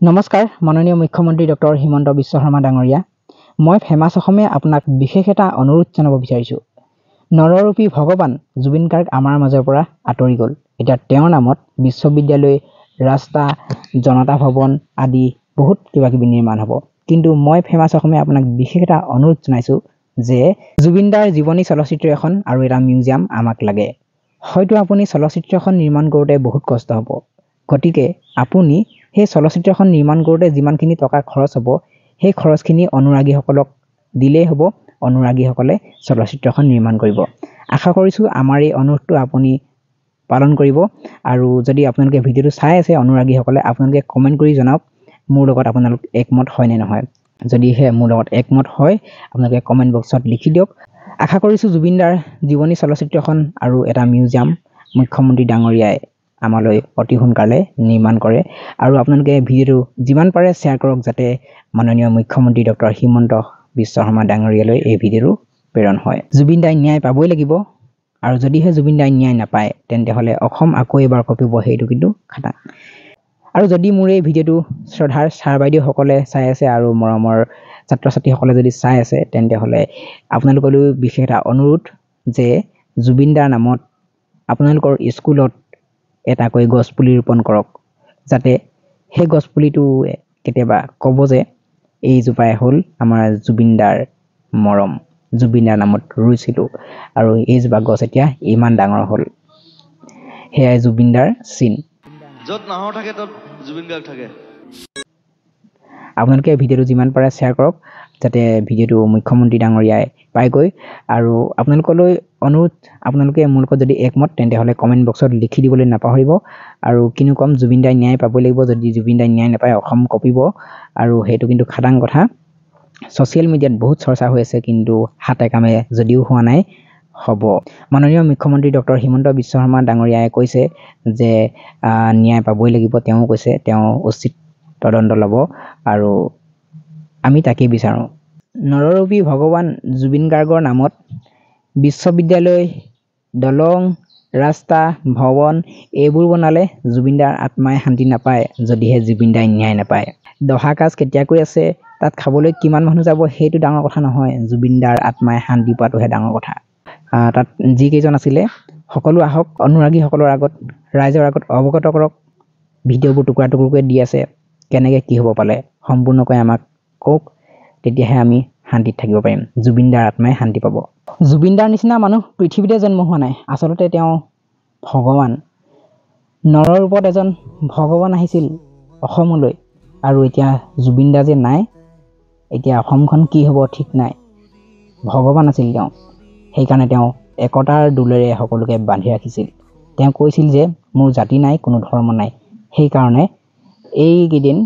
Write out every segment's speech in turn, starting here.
নমস্কাৰ মাননীয় মুখ্যমন্ত্ৰী ডক্টৰ হিমন্ত বিশ্ব শৰ্মা ডাঙৰীয়া মই ফেমাছ অসমে আপোনাক বিশেষ এটা অনুৰোধ জনাব বিচাৰিছোঁ নৰৰূপী ভগৱান জুবিন গাৰ্গ আমাৰ মাজৰ পৰা আঁতৰি গ'ল এতিয়া তেওঁৰ নামত বিশ্ববিদ্যালয় ৰাস্তা জনতা ভৱন আদি বহুত কিবা কিবি নিৰ্মাণ হ'ব কিন্তু মই ফেমাছ অসমে আপোনাক বিশেষ এটা অনুৰোধ জনাইছোঁ যে জুবিন দাৰ জীৱনী চলচ্চিত্ৰ এখন আৰু এটা মিউজিয়াম আমাক লাগে হয়তো আপুনি চলচ্চিত্ৰখন নিৰ্মাণ কৰোঁতে বহুত কষ্ট হ'ব গতিকে আপুনি সেই চলচ্চিত্ৰখন নিৰ্মাণ কৰোঁতে যিমানখিনি টকা খৰচ হ'ব সেই খৰচখিনি অনুৰাগীসকলক দিলেই হ'ব অনুৰাগীসকলে চলচ্চিত্ৰখন নিৰ্মাণ কৰিব আশা কৰিছোঁ আমাৰ এই অনুৰোধটো আপুনি পালন কৰিব আৰু যদি আপোনালোকে ভিডিঅ'টো চাই আছে অনুৰাগীসকলে আপোনালোকে কমেণ্ট কৰি জনাওক মোৰ লগত আপোনালোক একমত হয় নে নহয় যদিহে মোৰ লগত একমত হয় আপোনালোকে কমেণ্ট বক্সত লিখি দিয়ক আশা কৰিছোঁ জুবিন দাৰ জীৱনী চলচ্চিত্ৰখন আৰু এটা মিউজিয়াম মুখ্যমন্ত্ৰী ডাঙৰীয়াই আমালৈ অতি সোনকালে নিৰ্মাণ কৰে আৰু আপোনালোকে ভিডিঅ'টো যিমান পাৰে শ্বেয়াৰ কৰক যাতে মাননীয় মুখ্যমন্ত্ৰী ডক্টৰ হিমন্ত বিশ্ব শৰ্মা ডাঙৰীয়ালৈ এই ভিডিঅ'টো প্ৰেৰণ হয় জুবিন দাই ন্যায় পাবই লাগিব আৰু যদিহে জুবিন দাই ন্যায় নাপায় তেন্তে হ'লে অসম আকৌ এবাৰ কঁপিব সেইটো কিন্তু খাটাং আৰু যদি মোৰ এই ভিডিঅ'টো শ্ৰদ্ধাৰ ছাৰ বাইদেউসকলে চাই আছে আৰু মৰমৰ ছাত্ৰ ছাত্ৰীসকলে যদি চাই আছে তেন্তে হ'লে আপোনালোকলৈ বিশেষ এটা অনুৰোধ যে জুবিন দাৰ নামত আপোনালোকৰ স্কুলত এটাকৈ গছপুলি ৰোপণ কৰক যাতে সেই গছপুলিটো কেতিয়াবা ক'ব যে এইজোপাই হ'ল আমাৰ জুবিন দাৰ মৰম জুবিন দাৰ নামত ৰুইছিলোঁ আৰু এইজোপা গছ এতিয়া ইমান ডাঙৰ হ'ল সেয়াই জুবিন দাৰ চিন য'ত নাহৰ থাকে তত জুবিন গাৰ্গ থাকে আপোনালোকে ভিডিঅ'টো যিমান পাৰে শ্বেয়াৰ কৰক যাতে ভিডিঅ'টো মুখ্যমন্ত্ৰী ডাঙৰীয়াই পায়গৈ আৰু আপোনালোকলৈ অনুৰোধ আপোনালোকে মোৰ লগত যদি একমত তেন্তে হ'লে কমেণ্ট বক্সত লিখি দিবলৈ নাপাহৰিব আৰু কিনো কম জুবিন দাই ন্যায় পাবই লাগিব যদি জুবিন দাই ন্যায় নাপায় অসম কঁপিব আৰু সেইটো কিন্তু খাটাং কথা ছ'চিয়েল মিডিয়াত বহুত চৰ্চা হৈ আছে কিন্তু হাতে কামে যদিও হোৱা নাই হ'ব মাননীয় মুখ্যমন্ত্ৰী ডক্টৰ হিমন্ত বিশ্ব শৰ্মা ডাঙৰীয়াই কৈছে যে ন্যায় পাবই লাগিব তেওঁ কৈছে তেওঁ উচিত তদন্ত ল'ব আৰু আমি তাকেই বিচাৰোঁ নৰৰূপী ভগৱান জুবিন গাৰ্গৰ নামত বিশ্ববিদ্যালয় দলং ৰাস্তা ভৱন এইবোৰ বনালে জুবিন দাৰ আত্মাই শান্তি নাপায় যদিহে জুবিন দাই ন্যায় নাপায় দহা কাজ কেতিয়াকৈ আছে তাত খাবলৈ কিমান মানুহ যাব সেইটো ডাঙৰ কথা নহয় জুবিন দাৰ আত্মাই শান্তি পোৱাটোহে ডাঙৰ কথা তাত যিকেইজন আছিলে সকলো আহক অনুৰাগীসকলৰ আগত ৰাইজৰ আগত অৱগত কৰক ভিডিঅ'বোৰ টুকুৰা টুকুৰকৈ দি আছে কেনেকৈ কি হ'ব পালে সম্পূৰ্ণকৈ আমাক কওক তেতিয়াহে আমি শান্তিত থাকিব পাৰিম জুবিন দাৰ আত্মাই শান্তি পাব জুবিন দাৰ নিচিনা মানুহ পৃথিৱীতে জন্ম হোৱা নাই আচলতে তেওঁ ভগৱান নৰৰ ৰূপত এজন ভগৱান আহিছিল অসমলৈ আৰু এতিয়া জুবিন দা যে নাই এতিয়া অসমখন কি হ'ব ঠিক নাই ভগৱান আছিল তেওঁ সেইকাৰণে তেওঁ একতাৰ দোলেৰে সকলোকে বান্ধি ৰাখিছিল তেওঁ কৈছিল যে মোৰ জাতি নাই কোনো ধৰ্ম নাই সেইকাৰণে এইকেইদিন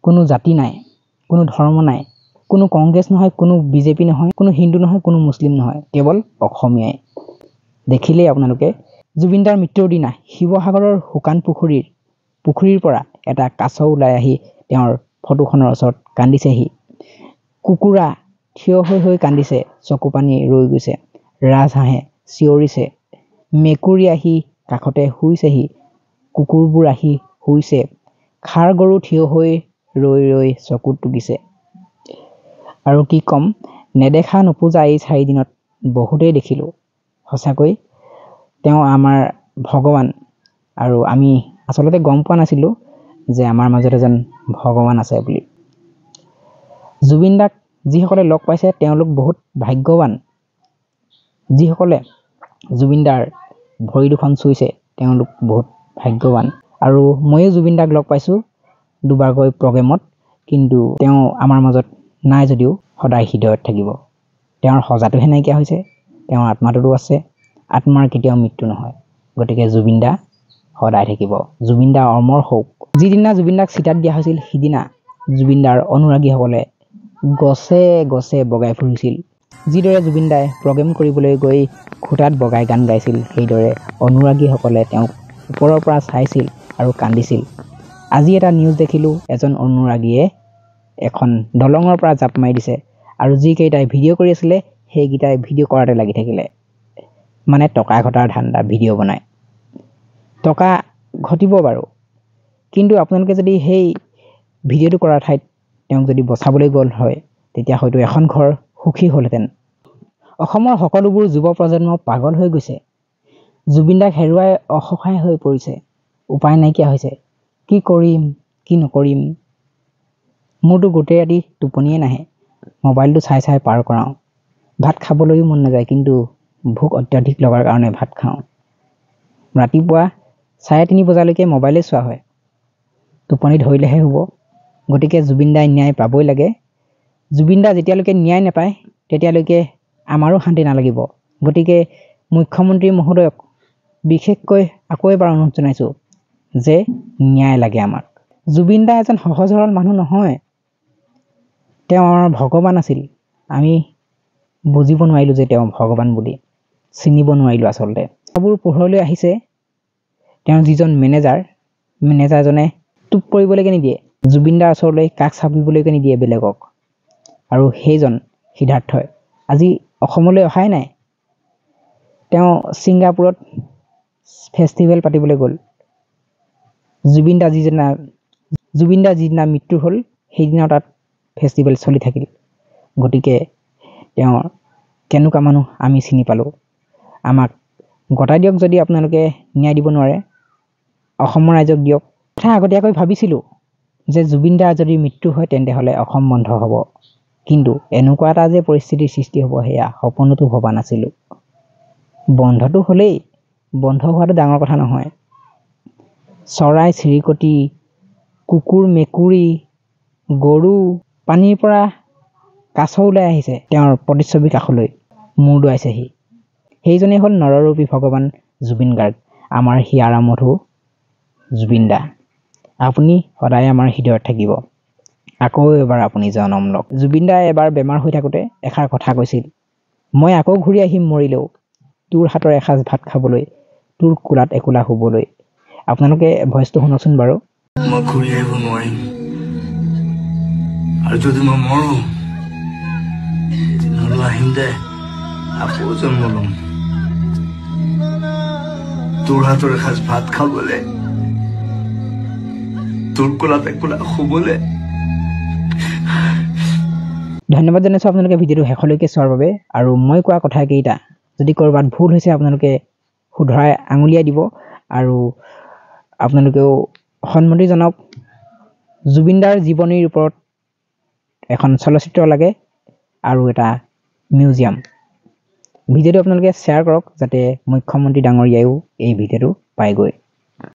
কোনো জাতি নাই কোনো ধৰ্ম নাই কোনো কংগ্ৰেছ নহয় কোনো বিজেপি নহয় কোনো হিন্দু নহয় কোনো মুছলিম নহয় কেৱল অসমীয়াই দেখিলেই আপোনালোকে জুবিন দাৰ মৃত্যুৰ দিনা শিৱসাগৰৰ শুকান পুখুৰীৰ পৰা এটা কাছ ওলাই আহি তেওঁৰ ফটোখনৰ ওচৰত কান্দিছেহি কুকুৰা থিয় হৈ কান্দিছে চকু পানী ৰৈ গৈছে ৰাজহাঁহে চিঞৰিছে মেকুৰী আহি কাষতে শুইছেহি কুকুৰবোৰ আহি শুইছে খাৰ গৰু থিয় হৈ ৰৈ চকুত টুকিছে আৰু কি ক'ম নেদেখা নোপোজা এই 4 দিনত বহুতেই দেখিলোঁ সঁচাকৈ তেওঁ আমাৰ ভগৱান আৰু আমি আচলতে গম পোৱা নাছিলোঁ যে আমাৰ মাজত এজন ভগৱান আছে বুলি জুবিন দাক যিসকলে লগ পাইছে তেওঁলোক বহুত ভাগ্যৱান যিসকলে জুবিন দাৰ ভৰি দুখন চুইছে তেওঁলোক বহুত ভাগ্যৱান আৰু ময়ো জুবিন দাক লগ পাইছোঁ দুবাৰকৈ প্ৰগ্ৰেমত কিন্তু তেওঁ আমাৰ মাজত নাই যদিও সদায় হৃদয়ত থাকিব তেওঁৰ সজাটোহে নাইকিয়া হৈছে তেওঁৰ আত্মাটোতো আছে আত্মাৰ কেতিয়াও মৃত্যু নহয় গতিকে জুবিন দা সদায় থাকিব জুবিন দা অমৰ হওক যিদিনা জুবিন দাক চিতাত দিয়া হৈছিল সিদিনা জুবিন দাৰ অনুৰাগীসকলে গছে গছে বগাই ফুৰিছিল যিদৰে জুবিন দাই প্ৰগ্ৰেম কৰিবলৈ গৈ খুটাত বগাই গান গাইছিল সেইদৰে অনুৰাগীসকলে তেওঁক ওপৰৰ পৰা চাইছিল আৰু কান্দিছিল আজি এটা নিউজ দেখিলোঁ এজন অনুৰাগীয়ে এখন দলঙৰ পৰা জাপ মাৰি দিছে আৰু যিকেইটাই ভিডিঅ' কৰি আছিলে সেইকেইটাই ভিডিঅ' কৰাতে লাগি থাকিলে মানে টকা ঘটাৰ ধান্দা ভিডিঅ' বনায় টকা ঘটিব বাৰু কিন্তু আপোনালোকে যদি সেই ভিডিঅ'টো কৰাৰ ঠাইত তেওঁক যদি বচাবলৈ গ'ল হয় তেতিয়া হয়তো এখন ঘৰ সুখী হ'লহেঁতেন। অসমৰ সকলোবোৰ যুৱ প্ৰজন্ম পাগল হৈ গৈছে। জুবিন দাক হেৰুৱাই অসহায় হৈ পৰিছে। উপায় নাইকিয়া হৈছে। কি কৰিম কি নকৰিম। মোৰতো গোটেই ৰাতি টোপনিয়ে নাহে। মোবাইলটো চাই চাই পাৰ কৰাওঁ। ভাত খাবলৈও মন নাযায়, কিন্তু ভোক অত্যাধিক লগাৰ কাৰণে ভাত খাওঁ। ৰাতিপুৱা 3:30 বজালৈকে মোবাইলে চোৱা হয়। টোপনি ধৰিলেহে হ'ব। গতিকে জুবিন দাই ন্যায় পাবই লাগে। জুবিন দা যেতিয়ালৈকে ন্যায় নাপায় তেতিয়ালৈকে আমাৰো শান্তি নালাগিব। গতিকে মুখ্যমন্ত্ৰী মহোদয়ক বিশেষকৈ আকৌ এবাৰ অনুৰোধ জনাইছোঁ যে ন্যায় লাগে আমাক। জুবিন দা এজন সহজ সৰল মানুহ নহয়। তেওঁ আমাৰ ভগৱান আছিল। আমি বুজিব নোৱাৰিলোঁ যে তেওঁ ভগৱান বুলি, চিনিব নোৱাৰিলোঁ আচলতে। কথাবোৰ পোহৰলৈ আহিছে। তেওঁ যিজন মেনেজাৰজনে টোপ কৰিবলৈকে নিদিয়ে। জুবিন দাৰ ওচৰলৈ কাষ চাপিবলৈকে নিদিয়ে বেলেগক। আৰু সেইজন সিদ্ধাৰ্থই আজি অসমলৈ অহাই নাই। তেওঁ ছিংগাপুৰত ফেষ্টিভেল পাতিবলৈ গ'ল। জুবিন দা যিদিনা মৃত্যু হ'ল সেইদিনাও তাত ফেষ্টিভেল চলি থাকিল। গতিকে তেওঁৰ কেনেকুৱা মানুহ আমি চিনি পালোঁ। আমাক গতাই দিয়ক। যদি আপোনালোকে ন্যায় দিব নোৱাৰে অসমৰ ৰাইজক দিয়ক। কথা আগতীয়াকৈ ভাবিছিলোঁ যে জুবিন দাৰ যদি মৃত্যু হয় তেন্তে হ'লে অসম বন্ধ হ'ব, কিন্তু এনেকুৱা এটা যে পৰিস্থিতিৰ সৃষ্টি হ'ব সেয়া সপোনতো ভবা নাছিলোঁ। বন্ধটো হ'লেই, বন্ধ হোৱাটো ডাঙৰ কথা নহয়। চৰাই চিৰিকটি, কুকুৰ মেকুৰী, গৰু, পানীৰ পৰা কাছ ওলাই আহিছে তেওঁৰ প্ৰতিচ্ছবিৰ কাষলৈ, মূৰ দোৱাইছেহি। সেইজনেই হ'ল নৰৰূপী ভগৱান জুবিন গাৰ্গ, আমাৰ হিয়াৰ মধু জুবিন দা। আপুনি সদায় আমাৰ হৃদয়ত থাকিব। আকৌ এবাৰ আপুনি জনম লওক। জুবিন দাই এবাৰ বেমাৰ হৈ থাকোঁতে এষাৰ কথা কৈছিল, মই আকৌ ঘূৰি আহিম মৰিলেও, তোৰ হাতৰ এসাঁজ ভাত খাবলৈ, তোৰ কোলাত একোলা শুবলৈ। আপোনালোকে ভইচটো শুনকচোন বাৰু। মই ঘূৰি আহিব নোৱাৰিম, আৰু যদি মই মৰো এদিন আহিম দে, আকৌ জন্ম ল'ম, তোৰ হাতৰ এসাঁজ ভাত খাবলৈ, তোৰ কোলাত একোলা শুবলৈ। ধন্যবাদ জনাইছোঁ আপোনালোকে ভিডিঅ'টো শেষলৈকে চোৱাৰ বাবে। আৰু মই কোৱা কথাকেইটা যদি ক'ৰবাত ভুল হৈছে আপোনালোকে শুধৰাই আঙুলিয়াই দিব আৰু আপোনালোকেও সন্মতি জনাওক। জুবিন দাৰ জীৱনীৰ ওপৰত এখন চলচ্চিত্ৰ লাগে আৰু এটা মিউজিয়াম। ভিডিঅ'টো আপোনালোকে শ্বেয়াৰ কৰক যাতে মুখ্যমন্ত্ৰী ডাঙৰীয়াইও এই ভিডিঅ'টো পায়গৈ।